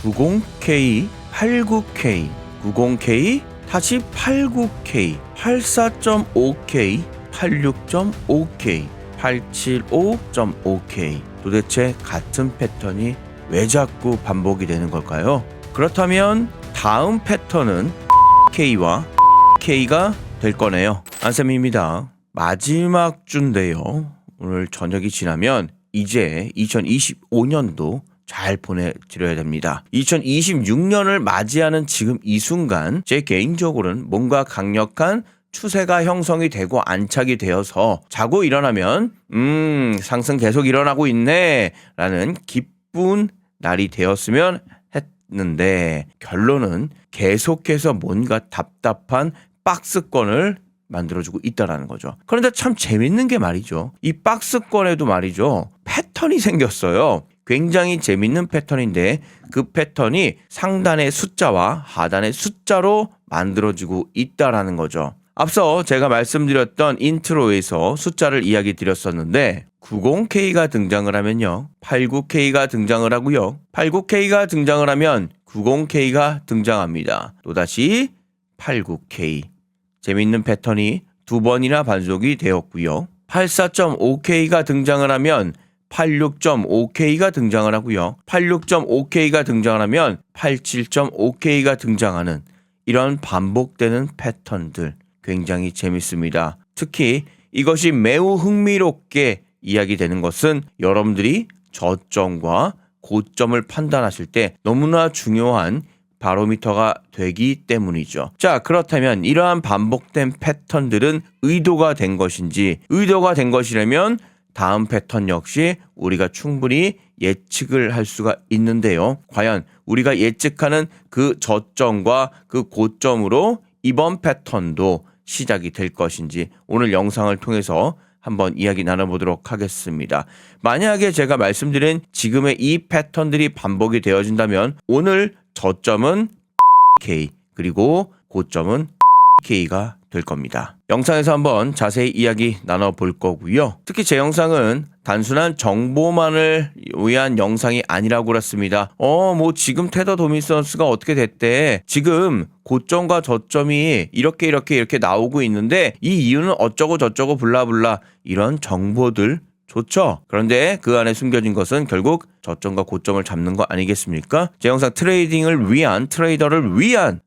90K, 89K, 90K, 다시 89K, 84.5K, 86.5K, 875.5K. 도대체 같은 패턴이 왜 자꾸 반복이 되는 걸까요? 그렇다면 다음 패턴은 K와 K가 될 거네요. 안쌤입니다. 마지막 주인데요. 오늘 저녁이 지나면 이제 2025년도 잘 보내드려야 됩니다. 2026년을 맞이하는 지금 이 순간 제 개인적으로는 뭔가 강력한 추세가 형성이 되고 안착이 되어서 자고 일어나면 상승 계속 일어나고 있네 라는 기쁜 날이 되었으면 했는데 결론은 계속해서 뭔가 답답한 박스권을 만들어주고 있다라는 거죠. 그런데 참 재밌는 게 말이죠. 이 박스권에도 말이죠. 패턴이 생겼어요. 굉장히 재밌는 패턴인데 그 패턴이 상단의 숫자와 하단의 숫자로 만들어지고 있다라는 거죠. 앞서 제가 말씀드렸던 인트로에서 숫자를 이야기 드렸었는데 90K가 등장을 하면요. 89K가 등장을 하고요. 89K가 등장을 하면 90K가 등장합니다. 또다시 89K. 재밌는 패턴이 두 번이나 반복이 되었고요. 84.5K가 등장을 하면 86.5K가 등장을 하고요. 86.5K가 등장을 하면 87.5K가 등장하는 이런 반복되는 패턴들 굉장히 재밌습니다. 특히 이것이 매우 흥미롭게 이야기되는 것은 여러분들이 저점과 고점을 판단하실 때 너무나 중요한 바로미터가 되기 때문이죠. 자, 그렇다면 이러한 반복된 패턴들은 의도가 된 것인지, 의도가 된 것이라면 다음 패턴 역시 우리가 충분히 예측을 할 수가 있는데요. 과연 우리가 예측하는 그 저점과 그 고점으로 이번 패턴도 시작이 될 것인지 오늘 영상을 통해서 한번 이야기 나눠보도록 하겠습니다. 만약에 제가 말씀드린 지금의 이 패턴들이 반복이 되어진다면 오늘 저점은 K 그리고 고점은 K가 될 겁니다. 영상에서 한번 자세히 이야기 나눠볼 거고요. 특히 제 영상은 단순한 정보만을 위한 영상이 아니라고 그랬습니다. 뭐 지금 테더 도미선스가 어떻게 됐대. 지금 고점과 저점이 이렇게 나오고 있는데 이 이유는 어쩌고 저쩌고 블라블라 이런 정보들 좋죠. 그런데 그 안에 숨겨진 것은 결국 저점과 고점을 잡는 거 아니겠습니까? 제 영상 트레이딩을 위한 트레이더를 위한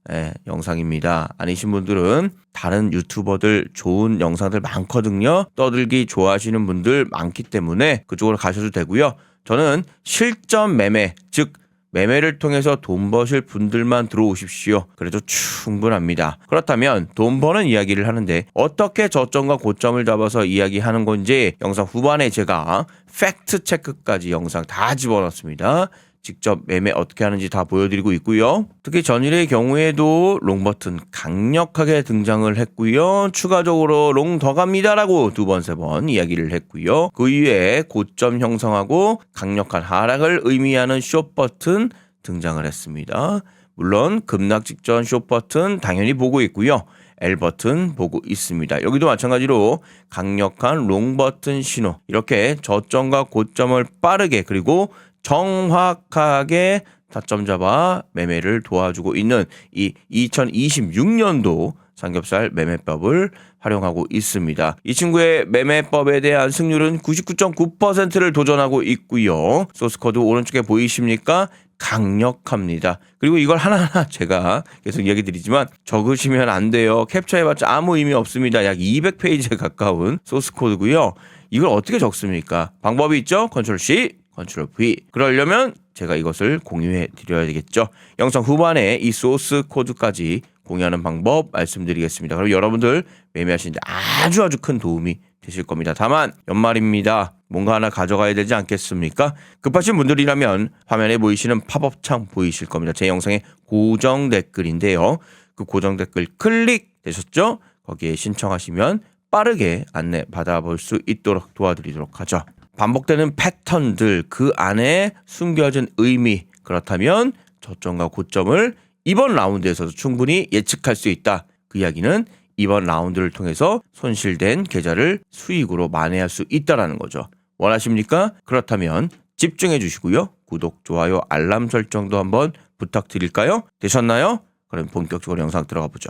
영상입니다. 아니신 분들은 다른 유튜버들 좋은 영상들 많거든요. 떠들기 좋아하시는 분들 많기 때문에 그쪽으로 가셔도 되고요. 저는 실전 매매 즉 매매를 통해서 돈 버실 분들만 들어오십시오. 그래도 충분합니다. 그렇다면 돈 버는 이야기를 하는데 어떻게 저점과 고점을 잡아서 이야기하는 건지 영상 후반에 제가 팩트 체크까지 영상 다 집어넣었습니다. 직접 매매 어떻게 하는지 다 보여드리고 있고요. 특히 전일의 경우에도 롱 버튼 강력하게 등장을 했고요. 추가적으로 롱 더 갑니다라고 두 번, 세 번 이야기를 했고요. 그 이후에 고점 형성하고 강력한 하락을 의미하는 숏 버튼 등장을 했습니다. 물론 급락 직전 숏 버튼 당연히 보고 있고요. L 버튼 보고 있습니다. 여기도 마찬가지로 강력한 롱 버튼 신호 이렇게 저점과 고점을 빠르게 그리고 정확하게 타점 잡아 매매를 도와주고 있는 이 2026년도 삼겹살 매매법을 활용하고 있습니다. 이 친구의 매매법에 대한 승률은 99.9%를 도전하고 있고요. 소스코드 오른쪽에 보이십니까? 강력합니다. 그리고 이걸 하나하나 제가 계속 이야기 드리지만 적으시면 안 돼요. 캡처해봤자 아무 의미 없습니다. 약 200페이지에 가까운 소스코드고요. 이걸 어떻게 적습니까? 방법이 있죠? 컨트롤 C, 컨트롤 V. 그러려면 제가 이것을 공유해 드려야 되겠죠. 영상 후반에 이 소스 코드까지 공유하는 방법 말씀드리겠습니다. 그럼 여러분들 매매하시는데 아주 큰 도움이 되실 겁니다. 다만 연말입니다. 뭔가 하나 가져가야 되지 않겠습니까? 급하신 분들이라면 화면에 보이시는 팝업창 보이실 겁니다. 제 영상의 고정 댓글인데요. 그 고정 댓글 클릭되셨죠? 거기에 신청하시면 빠르게 안내 받아볼 수 있도록 도와드리도록 하죠. 반복되는 패턴들 그 안에 숨겨진 의미 그렇다면 저점과 고점을 이번 라운드에서도 충분히 예측할 수 있다. 그 이야기는 이번 라운드를 통해서 손실된 계좌를 수익으로 만회할 수 있다는 거죠. 원하십니까? 그렇다면 집중해 주시고요. 구독, 좋아요, 알람 설정도 한번 부탁드릴까요? 되셨나요? 그럼 본격적으로 영상 들어가 보죠.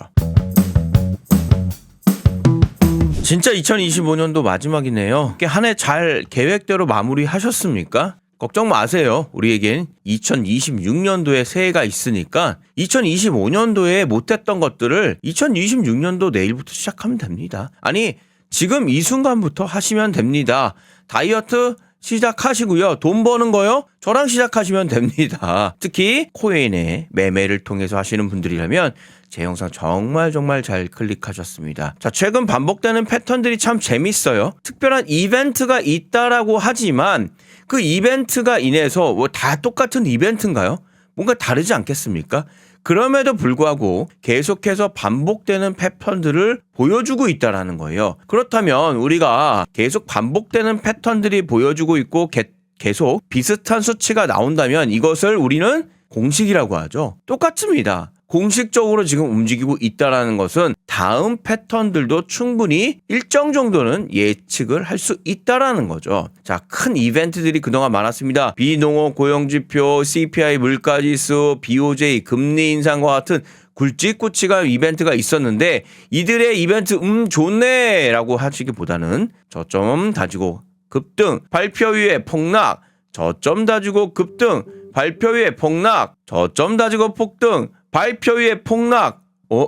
진짜 2025년도 마지막이네요. 한 해 잘 계획대로 마무리하셨습니까? 걱정 마세요. 우리에겐 2026년도에 새해가 있으니까 2025년도에 못했던 것들을 2026년도 내일부터 시작하면 됩니다. 아니, 지금 이 순간부터 하시면 됩니다. 다이어트 시작하시고요. 돈 버는 거요? 저랑 시작하시면 됩니다. 특히 코인의 매매를 통해서 하시는 분들이라면 제 영상 정말 잘 클릭하셨습니다. 자, 최근 반복되는 패턴들이 참 재밌어요. 특별한 이벤트가 있다라고 하지만 그 이벤트가 인해서 뭐 다 똑같은 이벤트인가요? 뭔가 다르지 않겠습니까? 그럼에도 불구하고 계속해서 반복되는 패턴들을 보여주고 있다라는 거예요. 그렇다면 우리가 계속 반복되는 패턴들이 보여주고 있고 계속 비슷한 수치가 나온다면 이것을 우리는 공식이라고 하죠. 똑같습니다. 공식적으로 지금 움직이고 있다라는 것은 다음 패턴들도 충분히 일정 정도는 예측을 할 수 있다라는 거죠. 자, 큰 이벤트들이 그동안 많았습니다. 비농업 고용지표, CPI 물가지수, BOJ 금리 인상과 같은 굵직굵직한 이벤트가 있었는데 이들의 이벤트 좋네 라고 하시기보다는 저점 다지고 급등, 발표 후에 폭락, 저점 다지고 급등, 발표 후에 폭락, 저점 다지고 폭등, 발표 후에 폭락.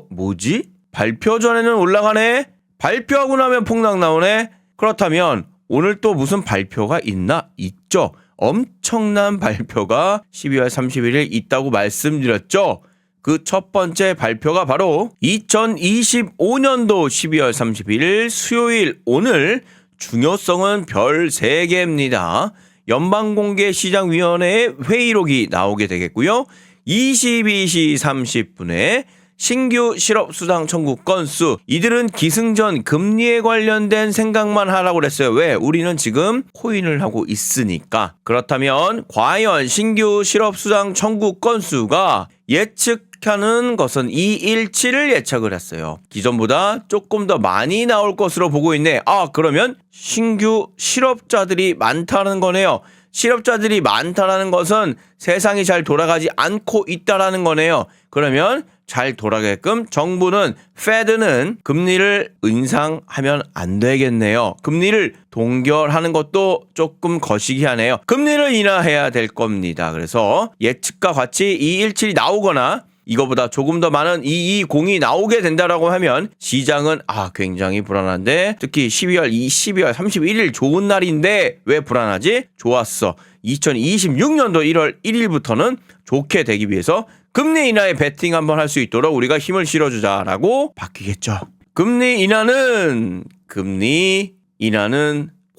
뭐지? 발표 전에는 올라가네? 발표하고 나면 폭락 나오네? 그렇다면 오늘 또 무슨 발표가 있나? 있죠. 엄청난 발표가 12월 31일 있다고 말씀드렸죠. 그 첫 번째 발표가 바로 2025년도 12월 31일 수요일 오늘 중요성은 별 3개입니다. 연방공개시장위원회의 회의록이 나오게 되겠고요. 22시 30분에 신규 실업수당 청구 건수, 이들은 기승전 금리에 관련된 생각만 하라고 그랬어요. 왜? 우리는 지금 코인을 하고 있으니까. 그렇다면 과연 신규 실업수당 청구 건수가 예측하는 것은 217을 예측을 했어요. 기존보다 조금 더 많이 나올 것으로 보고 있네. 그러면 신규 실업자들이 많다는 거네요. 실업자들이 많다라는 것은 세상이 잘 돌아가지 않고 있다라는 거네요. 그러면 잘 돌아가게끔 정부는 페드는 금리를 인상하면 안 되겠네요. 금리를 동결하는 것도 조금 거시기하네요. 금리를 인하해야 될 겁니다. 그래서 예측과 같이 217이 나오거나 이거보다 조금 더 많은 220이 나오게 된다라고 하면 시장은 굉장히 불안한데, 특히 12월 31일 좋은 날인데 왜 불안하지? 좋았어. 2026년도 1월 1일부터는 좋게 되기 위해서 금리 인하에 베팅 한번 할 수 있도록 우리가 힘을 실어주자라고 바뀌겠죠. 금리 인하는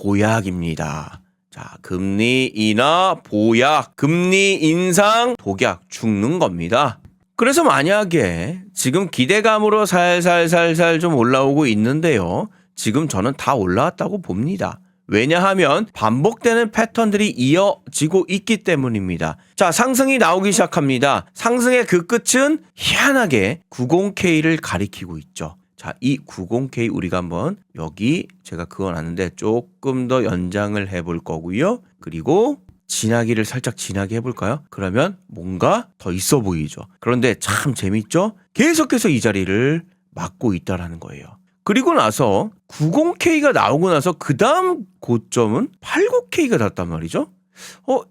보약입니다. 자, 금리 인하 보약, 금리 인상 독약, 죽는 겁니다. 그래서 만약에 지금 기대감으로 살살살살 좀 올라오고 있는데요. 지금 저는 다 올라왔다고 봅니다. 왜냐하면 반복되는 패턴들이 이어지고 있기 때문입니다. 자, 상승이 나오기 시작합니다. 상승의 그 끝은 희한하게 90K를 가리키고 있죠. 자, 이 90K 우리가 한번 여기 제가 그어놨는데 조금 더 연장을 해볼 거고요. 그리고 지나기를 살짝 지나게 해볼까요? 그러면 뭔가 더 있어 보이죠. 그런데 참 재밌죠? 계속해서 이 자리를 막고 있다라는 거예요. 그리고 나서 90K가 나오고 나서 그 다음 고점은 89K가 닿단 말이죠.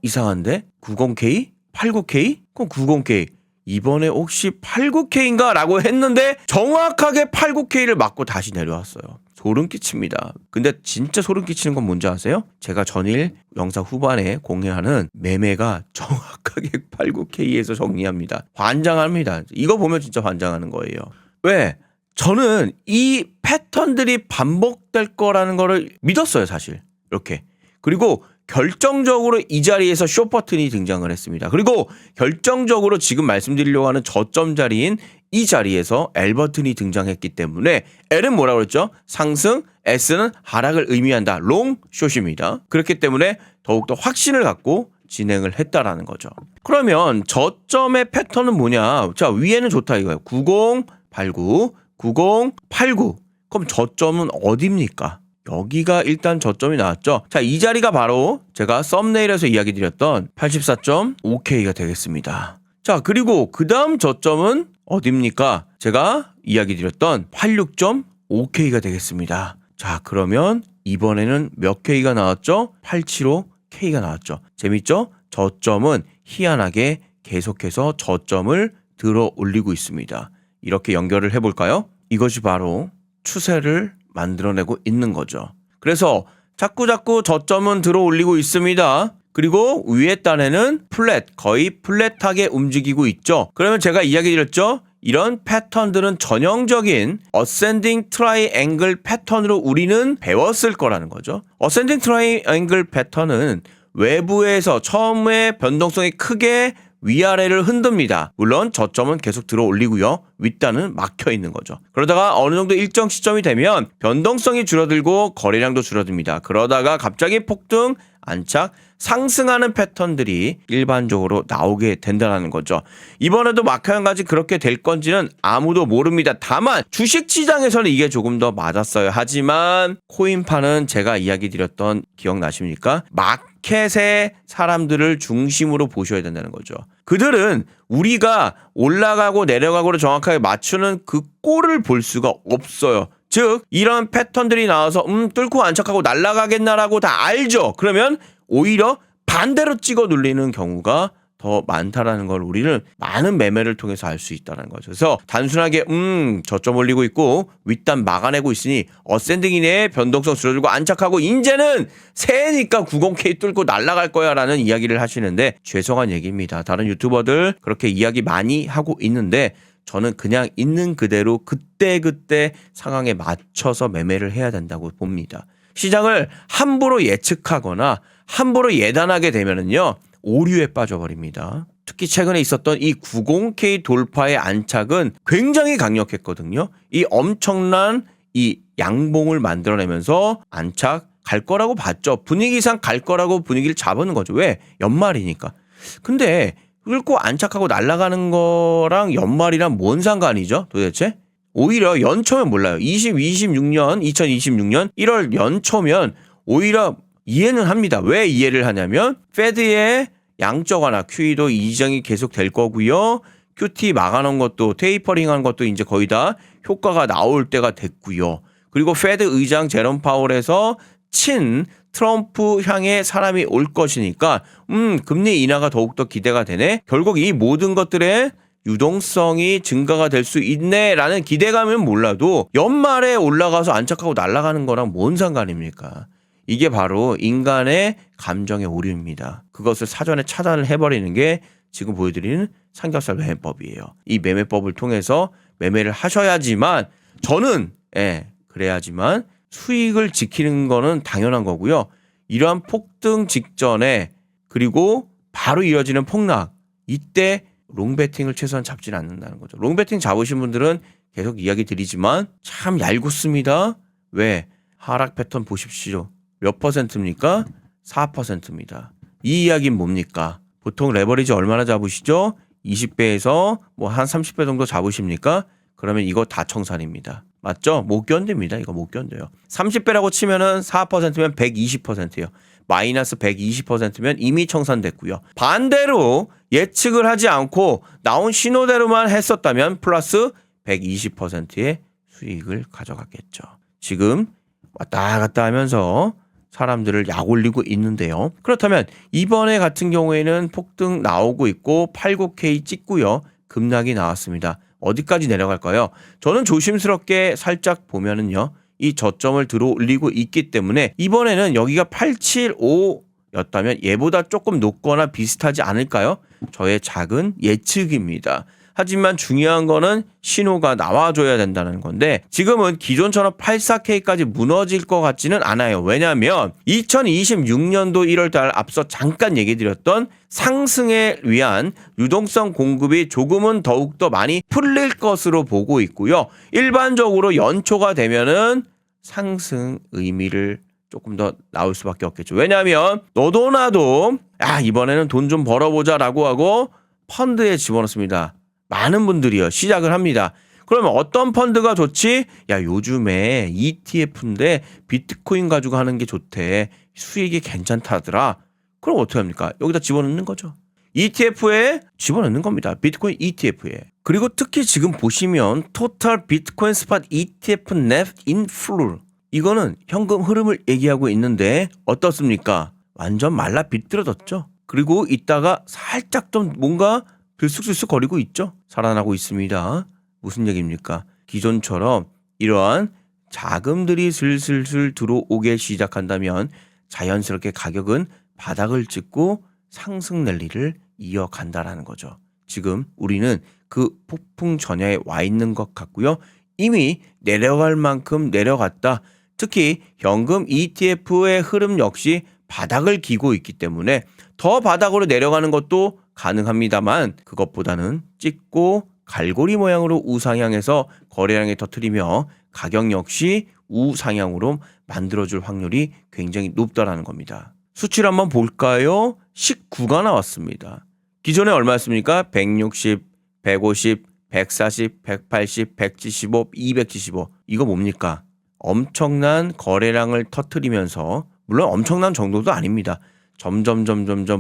이상한데? 90K? 89K? 그럼 90K 이번에 혹시 89K인가? 라고 했는데 정확하게 89K를 맞고 다시 내려왔어요. 소름 끼칩니다. 근데 진짜 소름 끼치는 건 뭔지 아세요? 제가 전일 영상 후반에 공개하는 매매가 정확하게 89K에서 정리합니다. 환장합니다. 이거 보면 진짜 환장하는 거예요. 왜? 저는 이 패턴들이 반복될 거라는 거를 믿었어요, 사실. 이렇게. 그리고 결정적으로 이 자리에서 숏 버튼이 등장을 했습니다. 그리고 결정적으로 지금 말씀드리려고 하는 저점 자리인 이 자리에서 L 버튼이 등장했기 때문에 L은 뭐라고 그랬죠? 상승, S는 하락을 의미한다. 롱, 숏입니다. 그렇기 때문에 더욱더 확신을 갖고 진행을 했다라는 거죠. 그러면 저점의 패턴은 뭐냐? 자, 위에는 좋다 이거예요. 90, 89, 90, 89. 그럼 저점은 어디입니까? 여기가 일단 저점이 나왔죠. 자, 이 자리가 바로 제가 썸네일에서 이야기 드렸던 84.5K가 되겠습니다. 자, 그리고 그 다음 저점은 어딥니까? 제가 이야기 드렸던 86.5K가 되겠습니다. 자, 그러면 이번에는 몇 K가 나왔죠? 875K가 나왔죠. 재밌죠? 저점은 희한하게 계속해서 저점을 들어 올리고 있습니다. 이렇게 연결을 해볼까요? 이것이 바로 추세를 만들어내고 있는 거죠. 그래서 자꾸 저점은 들어 올리고 있습니다. 그리고 위에 단에는 플랫, 거의 플랫하게 움직이고 있죠. 그러면 제가 이야기 드렸죠. 이런 패턴들은 전형적인 어센딩 트라이앵글 패턴으로 우리는 배웠을 거라는 거죠. 어센딩 트라이앵글 패턴은 외부에서 처음에 변동성이 크게 위아래를 흔듭니다. 물론 저점은 계속 들어 올리고요. 윗단은 막혀 있는 거죠. 그러다가 어느 정도 일정 시점이 되면 변동성이 줄어들고 거래량도 줄어듭니다. 그러다가 갑자기 폭등, 안착, 상승하는 패턴들이 일반적으로 나오게 된다는 거죠. 이번에도 마찬가지 그렇게 될 건지는 아무도 모릅니다. 다만 주식시장에서는 이게 조금 더 맞았어요. 하지만 코인파는 제가 이야기 드렸던 기억나십니까? 마켓의 사람들을 중심으로 보셔야 된다는 거죠. 그들은 우리가 올라가고 내려가고를 정확하게 맞추는 그 꼴을 볼 수가 없어요. 즉 이런 패턴들이 나와서 뚫고 안착하고 날아가겠나라고 다 알죠. 그러면 오히려 반대로 찍어 눌리는 경우가 더 많다라는 걸 우리는 많은 매매를 통해서 알 수 있다는 거죠. 그래서 단순하게 저점 올리고 있고 윗단 막아내고 있으니 어센딩이네, 변동성 줄어들고 안착하고 이제는 새해니까 90K 뚫고 날아갈 거야 라는 이야기를 하시는데 죄송한 얘기입니다. 다른 유튜버들 그렇게 이야기 많이 하고 있는데 저는 그냥 있는 그대로 그때 상황에 맞춰서 매매를 해야 된다고 봅니다. 시장을 함부로 예측하거나 함부로 예단하게 되면은요 오류에 빠져버립니다. 특히 최근에 있었던 이 90K 돌파의 안착은 굉장히 강력했거든요. 이 엄청난 이 양봉을 만들어내면서 안착 갈 거라고 봤죠. 분위기상 갈 거라고 분위기를 잡은 거죠. 왜? 연말이니까. 근데 긁고 안착하고 날아가는 거랑 연말이랑 뭔 상관이죠? 도대체? 오히려 연초면 몰라요. 2026년 1월 연초면 오히려 이해는 합니다. 왜 이해를 하냐면 페드의 양적 완화 QE도 이정이 계속 될 거고요. QT 막아놓은 것도 테이퍼링한 것도 이제 거의 다 효과가 나올 때가 됐고요. 그리고 페드 의장 제롬 파월에서 친 트럼프 향해 사람이 올 것이니까 금리 인하가 더욱더 기대가 되네. 결국 이 모든 것들의 유동성이 증가가 될 수 있네라는 기대감은 몰라도 연말에 올라가서 안착하고 날아가는 거랑 뭔 상관입니까? 이게 바로 인간의 감정의 오류입니다. 그것을 사전에 차단을 해버리는 게 지금 보여드리는 삼겹살 매매법이에요. 이 매매법을 통해서 매매를 하셔야지만 저는 그래야지만 수익을 지키는 거는 당연한 거고요. 이러한 폭등 직전에 그리고 바로 이어지는 폭락 이때 롱배팅을 최소한 잡지는 않는다는 거죠. 롱배팅 잡으신 분들은 계속 이야기 드리지만 참 얄궂습니다. 왜? 하락 패턴 보십시오. 몇 퍼센트입니까? 4%입니다. 이 이야기는 뭡니까? 보통 레버리지 얼마나 잡으시죠? 20배에서 뭐 한 30배 정도 잡으십니까? 그러면 이거 다 청산입니다. 맞죠? 못 견딥니다. 이거 못 견뎌요. 30배라고 치면은 4%면 120%예요. 마이너스 120%면 이미 청산됐고요. 반대로 예측을 하지 않고 나온 신호대로만 했었다면 플러스 120%의 수익을 가져갔겠죠. 지금 왔다 갔다 하면서 사람들을 약 올리고 있는데요. 그렇다면 이번에 같은 경우에는 폭등 나오고 있고 89K 찍고요. 급락이 나왔습니다. 어디까지 내려갈까요? 저는 조심스럽게 살짝 보면은요. 이 저점을 들어 올리고 있기 때문에 이번에는 여기가 875였다면 얘보다 조금 높거나 비슷하지 않을까요? 저의 작은 예측입니다. 하지만 중요한 거는 신호가 나와줘야 된다는 건데 지금은 기존처럼 84K까지 무너질 것 같지는 않아요. 왜냐하면 2026년도 1월달 앞서 잠깐 얘기 드렸던 상승에 위한 유동성 공급이 조금은 더욱더 많이 풀릴 것으로 보고 있고요. 일반적으로 연초가 되면은 상승 의미를 조금 더 나올 수밖에 없겠죠. 왜냐하면 너도 나도 이번에는 돈 좀 벌어보자라고 하고 펀드에 집어넣습니다. 많은 분들이요 시작을 합니다. 그러면 어떤 펀드가 좋지? 요즘에 ETF인데 비트코인 가지고 하는 게 좋대. 수익이 괜찮다더라. 그럼 어떻게 합니까? 여기다 집어넣는 거죠. ETF에 집어넣는 겁니다. 비트코인 ETF에. 그리고 특히 지금 보시면 토탈 비트코인 스팟 ETF net inflow 이거는 현금 흐름을 얘기하고 있는데 어떻습니까? 완전 말라 비틀어졌죠. 그리고 이따가 살짝 좀 뭔가 들쑥들쑥 거리고 있죠. 살아나고 있습니다. 무슨 얘기입니까? 기존처럼 이러한 자금들이 슬슬슬 들어오게 시작한다면 자연스럽게 가격은 바닥을 찍고 상승 랠리를 이어간다라는 거죠. 지금 우리는 그 폭풍 전야에 와 있는 것 같고요. 이미 내려갈 만큼 내려갔다. 특히 현금 ETF의 흐름 역시 바닥을 기고 있기 때문에 더 바닥으로 내려가는 것도 가능합니다만 그것보다는 찍고 갈고리 모양으로 우상향해서 거래량에 터뜨리며 가격 역시 우상향으로 만들어줄 확률이 굉장히 높다라는 겁니다. 수치를 한번 볼까요? 19가 나왔습니다. 기존에 얼마였습니까? 160, 150, 140, 180, 175, 275 이거 뭡니까? 엄청난 거래량을 터뜨리면서 물론 엄청난 정도도 아닙니다. 점점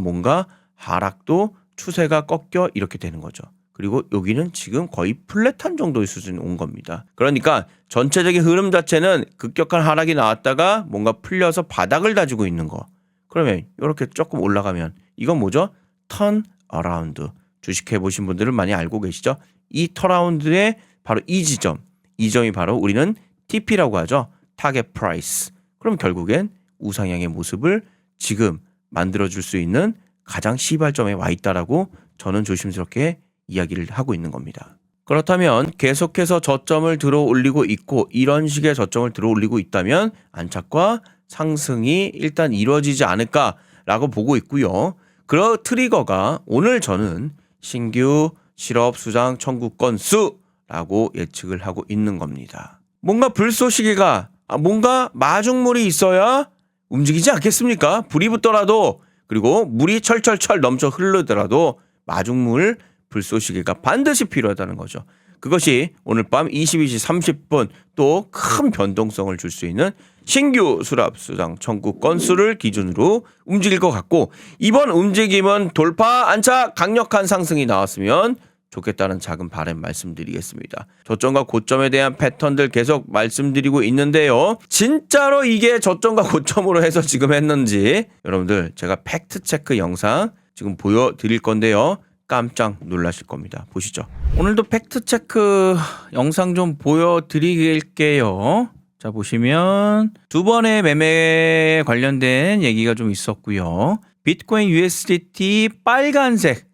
뭔가 하락도 추세가 꺾여 이렇게 되는 거죠. 그리고 여기는 지금 거의 플랫한 정도의 수준이 온 겁니다. 그러니까 전체적인 흐름 자체는 급격한 하락이 나왔다가 뭔가 풀려서 바닥을 다지고 있는 거. 그러면 이렇게 조금 올라가면 이건 뭐죠? 턴 어라운드. 주식해 보신 분들은 많이 알고 계시죠? 이 턴어라운드의 바로 이 지점이 바로 우리는 TP라고 하죠. 타겟 프라이스. 그럼 결국엔 우상향의 모습을 지금 만들어줄 수 있는 가장 시발점에 와 있다라고 저는 조심스럽게 이야기를 하고 있는 겁니다. 그렇다면 계속해서 저점을 들어 올리고 있고 이런 식의 저점을 들어 올리고 있다면 안착과 상승이 일단 이루어지지 않을까라고 보고 있고요. 그 트리거가 오늘 저는 신규 실업 수장 청구 건수라고 예측을 하고 있는 겁니다. 뭔가 불쏘시개가 뭔가 마중물이 있어야 움직이지 않겠습니까? 불이 붙더라도 그리고 물이 철철철 넘쳐 흐르더라도 마중물 불쏘시개가 반드시 필요하다는 거죠. 그것이 오늘 밤 22시 30분 또 큰 변동성을 줄 수 있는 신규 수납수당 청구 건수를 기준으로 움직일 것 같고 이번 움직임은 돌파 안착 강력한 상승이 나왔으면 좋겠다는 작은 바람 말씀드리겠습니다. 저점과 고점에 대한 패턴들 계속 말씀드리고 있는데요. 진짜로 이게 저점과 고점으로 해서 지금 했는지 여러분들 제가 팩트체크 영상 지금 보여드릴 건데요. 깜짝 놀라실 겁니다. 보시죠. 오늘도 팩트체크 영상 좀 보여드릴게요. 자 보시면 두 번의 매매에 관련된 얘기가 좀 있었고요. 비트코인 USDT 빨간색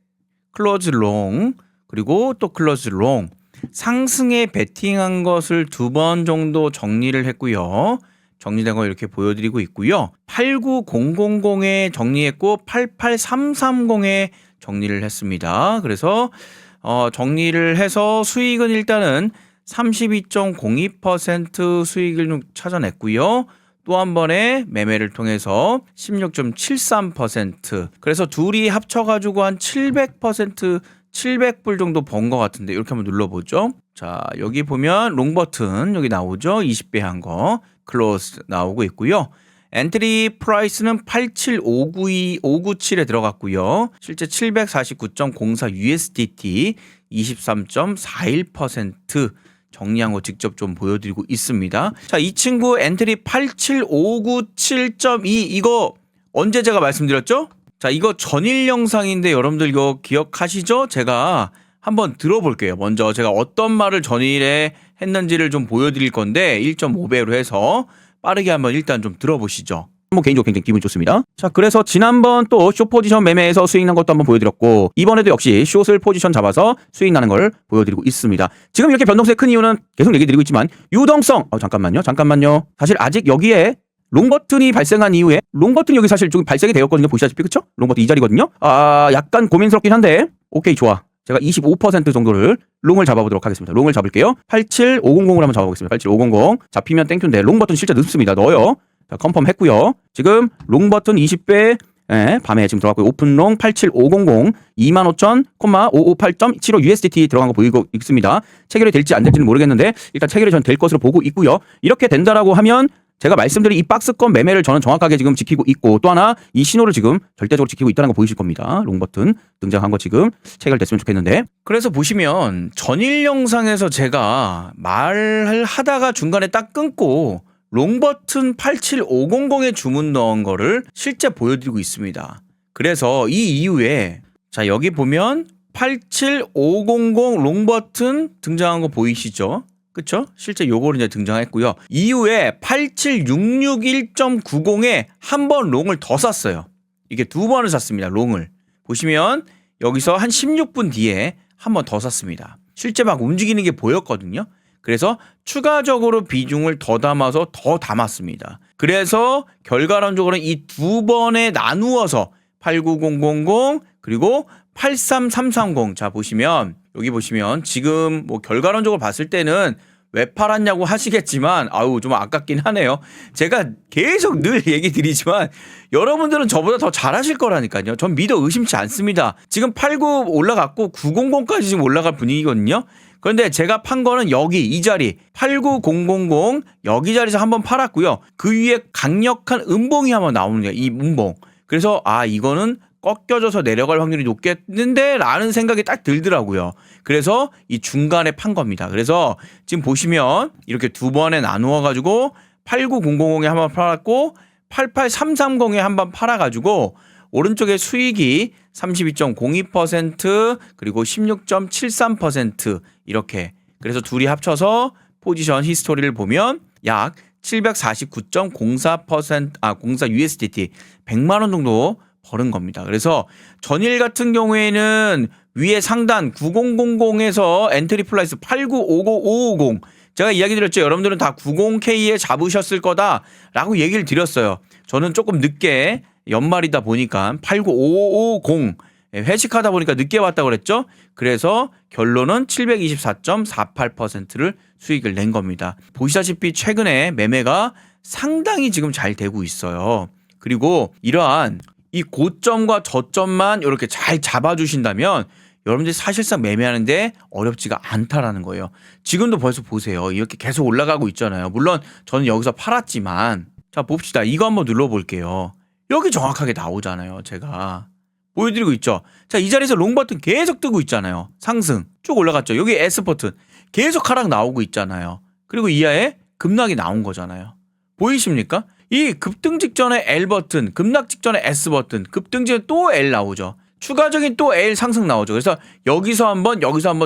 클로즈 롱 그리고 또 클로즈 롱 상승에 베팅한 것을 두 번 정도 정리를 했고요. 정리된 거 이렇게 보여드리고 있고요. 89000에 정리했고 88330에 정리를 했습니다. 그래서 정리를 해서 수익은 일단은 32.02% 수익을 좀 찾아냈고요. 또 한 번의 매매를 통해서 16.73% 그래서 둘이 합쳐가지고 한 700% 700불 정도 번 것 같은데 이렇게 한번 눌러보죠. 자 여기 보면 롱 버튼 여기 나오죠. 20배 한 거 클로즈 나오고 있고요. 엔트리 프라이스는 87592597에 들어갔고요. 실제 749.04 USDT 23.41% 정리한 거 직접 좀 보여드리고 있습니다. 자, 이 친구 엔트리 87597.2 이거 언제 제가 말씀드렸죠? 자, 이거 전일 영상인데 여러분들 이거 기억하시죠? 제가 한번 들어볼게요. 먼저 제가 어떤 말을 전일에 했는지를 좀 보여드릴 건데 1.5배로 해서 빠르게 한번 일단 좀 들어보시죠. 뭐 개인적으로 굉장히 기분이 좋습니다. 자, 그래서 지난번 또 숏 포지션 매매에서 수익 난 것도 한번 보여드렸고 이번에도 역시 숏을 포지션 잡아서 수익 나는 걸 보여드리고 있습니다. 지금 이렇게 변동성이 큰 이유는 계속 얘기 드리고 있지만 유동성 잠깐만요. 사실 아직 여기에 롱 버튼이 발생한 이후에 롱 버튼이 여기 사실 좀 발생이 되었거든요. 보시다시피 그쵸? 롱 버튼 이 자리거든요. 약간 고민스럽긴 한데 오케이 좋아. 제가 25% 정도를 롱을 잡아보도록 하겠습니다. 롱을 잡을게요. 87500을 한번 잡아보겠습니다. 87500 잡히면 땡큐인데 롱 버튼 실제 늦습니다. 넣어요. 자, 컨펌 했고요. 지금 롱 버튼 20배 밤에 지금 들어갔고요. 오픈롱 87500 25,000,558.75 USDT 들어간 거 보이고 있습니다. 체결이 될지 안 될지는 모르겠는데 일단 체결이 전 될 것으로 보고 있고요. 이렇게 된다라고 하면 제가 말씀드린 이 박스권 매매를 저는 정확하게 지금 지키고 있고, 또 하나 이 신호를 지금 절대적으로 지키고 있다는 거 보이실 겁니다. 롱버튼 등장한 거 지금 체결됐으면 좋겠는데. 그래서 보시면 전일 영상에서 제가 말을 하다가 중간에 딱 끊고 롱버튼 87500에 주문 넣은 거를 실제 보여드리고 있습니다. 그래서 이 이후에 자 여기 보면 87500 롱버튼 등장한 거 보이시죠? 그쵸? 실제 요거를 이제 등장했고요. 이후에 87661.90에 한 번 롱을 더 샀어요. 이게 두 번을 샀습니다. 롱을. 보시면 여기서 한 16분 뒤에 한 번 더 샀습니다. 실제 막 움직이는 게 보였거든요. 그래서 추가적으로 비중을 더 담아서 더 담았습니다. 그래서 결과론적으로는 이 두 번에 나누어서 89000 그리고 83330 자 보시면 여기 보시면 지금 뭐 결과론적으로 봤을 때는 왜 팔았냐고 하시겠지만 아우 좀 아깝긴 하네요. 제가 계속 늘 얘기 드리지만 여러분들은 저보다 더 잘하실 거라니까요. 전 믿어 의심치 않습니다. 지금 89 올라갔고 900까지 지금 올라갈 분위기거든요. 그런데 제가 판 거는 여기 이 자리 89000 여기 자리에서 한번 팔았고요. 그 위에 강력한 음봉이 한번 나오는 거예요. 이 음봉. 그래서 아 이거는 꺾여져서 내려갈 확률이 높겠는데 라는 생각이 딱 들더라고요. 그래서 이 중간에 판 겁니다. 그래서 지금 보시면 이렇게 두 번에 나누어 가지고 89000에 한번 팔았고 88330에 한번 팔아가지고 오른쪽에 수익이 32.02% 그리고 16.73% 이렇게 그래서 둘이 합쳐서 포지션 히스토리를 보면 약 749.04% 04 USDT 100만 원 정도 벌은 겁니다. 그래서 전일 같은 경우에는 위에 상단 9000에서 엔트리 플라이스 8950550 제가 이야기 드렸죠. 여러분들은 다 90K에 잡으셨을 거다라고 얘기를 드렸어요. 저는 조금 늦게 연말이다 보니까 89550 회식하다 보니까 늦게 왔다고 그랬죠. 그래서 결론은 724.48%를 수익을 낸 겁니다. 보시다시피 최근에 매매가 상당히 지금 잘 되고 있어요. 그리고 이러한 이 고점과 저점만 이렇게 잘 잡아주신다면 여러분들이 사실상 매매하는데 어렵지가 않다라는 거예요. 지금도 벌써 보세요. 이렇게 계속 올라가고 있잖아요. 물론 저는 여기서 팔았지만 자 봅시다. 이거 한번 눌러볼게요. 여기 정확하게 나오잖아요. 제가 보여드리고 있죠. 자, 이 자리에서 롱 버튼 계속 뜨고 있잖아요. 상승 쭉 올라갔죠. 여기 S 버튼 계속 하락 나오고 있잖아요. 그리고 이하에 급락이 나온 거잖아요. 보이십니까? 이 급등 직전에 L 버튼, 급락 직전에 S 버튼, 급등 직전에 또 L 나오죠. 추가적인 또 L 상승 나오죠. 그래서 여기서 한번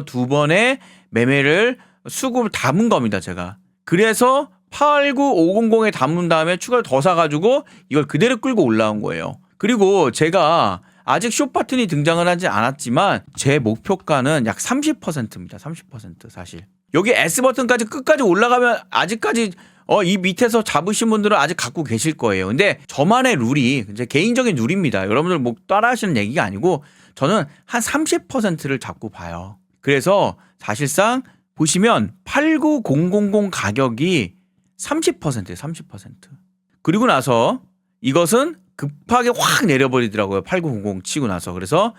두 번의 매매를 수급을 담은 겁니다. 제가. 그래서 89500에 담은 다음에 추가로 더 사가지고 이걸 그대로 끌고 올라온 거예요. 그리고 제가 아직 숏 버튼이 등장을 하지 않았지만 제 목표가는 약 30%입니다. 30% 사실. 여기 S 버튼까지 끝까지 올라가면 아직까지 이 밑에서 잡으신 분들은 아직 갖고 계실 거예요. 근데 저만의 룰이 이제 개인적인 룰입니다. 여러분들 뭐 따라 하시는 얘기가 아니고 저는 한 30%를 잡고 봐요. 그래서 사실상 보시면 89000 가격이 30%예요. 30%. 그리고 나서 이것은 급하게 확 내려버리더라고요. 8900 치고 나서. 그래서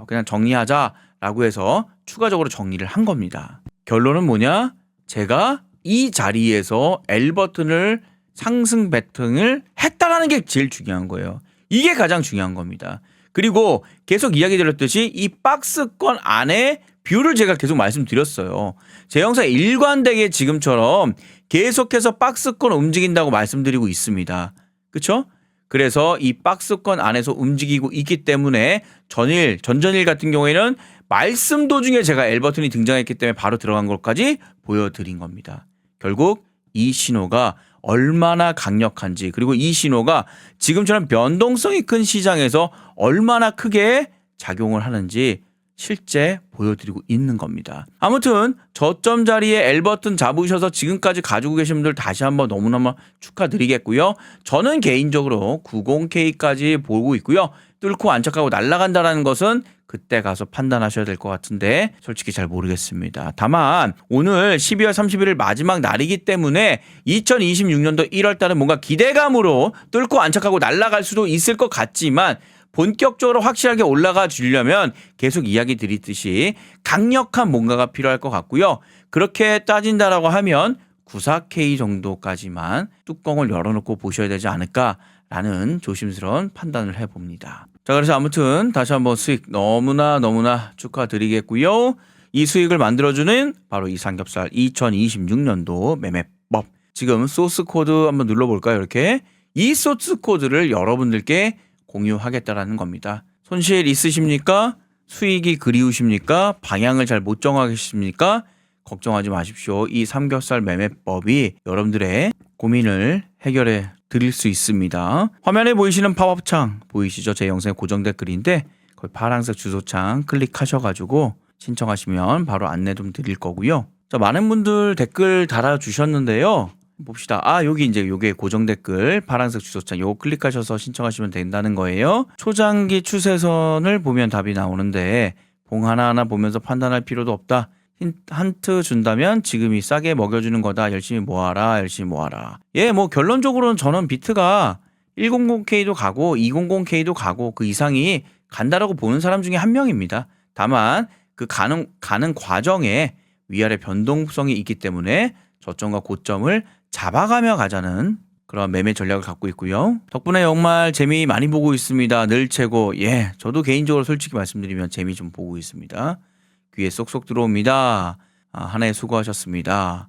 그냥 정리하자라고 해서 추가적으로 정리를 한 겁니다. 결론은 뭐냐? 제가 이 자리에서 L 버튼을 상승 배팅을 했다라는 게 제일 중요한 거예요. 이게 가장 중요한 겁니다. 그리고 계속 이야기 드렸듯이 이 박스권 안에 뷰를 제가 계속 말씀드렸어요. 제 영상 일관되게 지금처럼 계속해서 박스권 움직인다고 말씀드리고 있습니다. 그렇죠? 그래서 이 박스권 안에서 움직이고 있기 때문에 전전일 같은 경우에는 말씀 도중에 제가 L 버튼이 등장했기 때문에 바로 들어간 것까지 보여드린 겁니다. 결국 이 신호가 얼마나 강력한지 그리고 이 신호가 지금처럼 변동성이 큰 시장에서 얼마나 크게 작용을 하는지 실제 보여드리고 있는 겁니다. 아무튼 저점 자리에 L 버튼 잡으셔서 지금까지 가지고 계신 분들 다시 한번 너무너무 축하드리겠고요. 저는 개인적으로 90K까지 보고 있고요. 뚫고 안착하고 날아간다는 것은 그때 가서 판단하셔야 될 것 같은데 솔직히 잘 모르겠습니다. 다만 오늘 12월 31일 마지막 날이기 때문에 2026년도 1월 달은 뭔가 기대감으로 뚫고 안착하고 날아갈 수도 있을 것 같지만 본격적으로 확실하게 올라가 주려면 계속 이야기 드리듯이 강력한 뭔가가 필요할 것 같고요. 그렇게 따진다라고 하면 94K 정도까지만 뚜껑을 열어놓고 보셔야 되지 않을까라는 조심스러운 판단을 해봅니다. 자, 그래서 아무튼 다시 한번 수익 너무나 축하드리겠고요. 이 수익을 만들어주는 바로 이 삼겹살 2026년도 매매법. 지금 소스 코드 한번 눌러볼까요? 이렇게 이 소스 코드를 여러분들께 공유하겠다라는 겁니다. 손실 있으십니까? 수익이 그리우십니까? 방향을 잘 못 정하겠습니까? 걱정하지 마십시오. 이 삼겹살 매매법이 여러분들의 고민을 해결해 드릴 수 있습니다. 화면에 보이시는 팝업창 보이시죠? 제 영상에 고정 댓글인데 거기 파란색 주소창 클릭하셔가지고 신청하시면 바로 안내 좀 드릴 거고요. 자, 많은 분들 댓글 달아주셨는데요. 봅시다. 여기 이제 요게 고정 댓글 파란색 주소창 요거 클릭하셔서 신청하시면 된다는 거예요. 초장기 추세선을 보면 답이 나오는데 봉 하나하나 보면서 판단할 필요도 없다. 한트 준다면 지금이 싸게 먹여주는 거다. 열심히 모아라. 예, 뭐 결론적으로는 저는 비트가 100K도 가고 200K도 가고 그 이상이 간다라고 보는 사람 중에 한 명입니다. 다만 그 가는 과정에 위아래 변동성이 있기 때문에 저점과 고점을 잡아가며 가자는 그런 매매 전략을 갖고 있고요. 덕분에 정말 재미 많이 보고 있습니다. 늘 최고. 예, 저도 개인적으로 솔직히 말씀드리면 재미 좀 보고 있습니다. 귀에 쏙쏙 들어옵니다. 한 해 수고하셨습니다.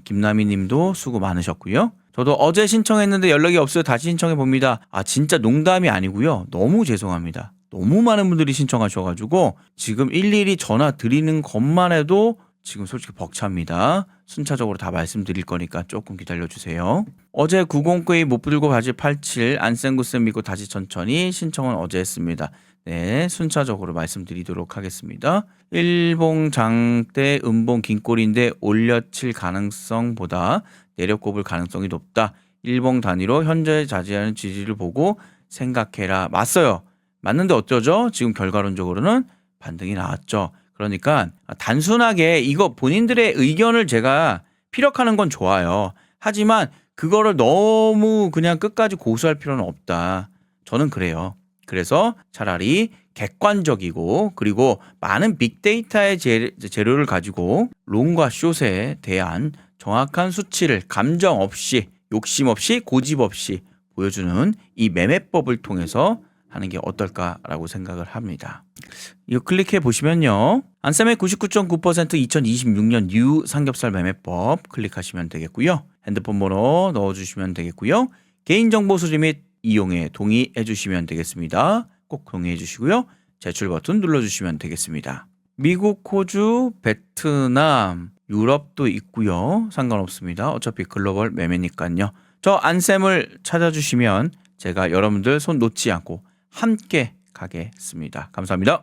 김남희 님도 수고 많으셨고요. 저도 어제 신청했는데 연락이 없어요. 다시 신청해 봅니다. 진짜 농담이 아니고요. 너무 죄송합니다. 너무 많은 분들이 신청하셔가지고 지금 일일이 전화 드리는 것만 해도 지금 솔직히 벅찹니다. 순차적으로 다 말씀드릴 거니까 조금 기다려주세요. 어제 90K 못 들고 바지 87 안센구쌤 믿고 다시 천천히 신청은 어제 했습니다. 네, 순차적으로 말씀드리도록 하겠습니다. 일봉 장대 음봉 긴꼬리인데 올려칠 가능성보다 내려꼽을 가능성이 높다. 일봉 단위로 현재 자지하는 지지를 보고 생각해라. 맞어요. 맞는데 어쩌죠? 지금 결과론적으로는 반등이 나왔죠. 그러니까 단순하게 이거 본인들의 의견을 제가 피력하는 건 좋아요. 하지만 그거를 너무 그냥 끝까지 고수할 필요는 없다. 저는 그래요. 그래서 차라리 객관적이고 그리고 많은 빅데이터의 재료를 가지고 롱과 숏에 대한 정확한 수치를 감정 없이 욕심 없이 고집 없이 보여주는 이 매매법을 통해서 하는 게 어떨까라고 생각을 합니다. 이거 클릭해 보시면요. 안쌤의 99.9% 2026년 뉴 삼겹살 매매법 클릭하시면 되겠고요. 핸드폰 번호 넣어주시면 되겠고요. 개인정보 수집 및 이용에 동의해 주시면 되겠습니다. 꼭 동의해 주시고요. 제출 버튼 눌러주시면 되겠습니다. 미국, 호주, 베트남, 유럽도 있고요. 상관없습니다. 어차피 글로벌 매매니까요. 저 안쌤을 찾아주시면 제가 여러분들 손 놓지 않고 함께 가겠습니다. 감사합니다.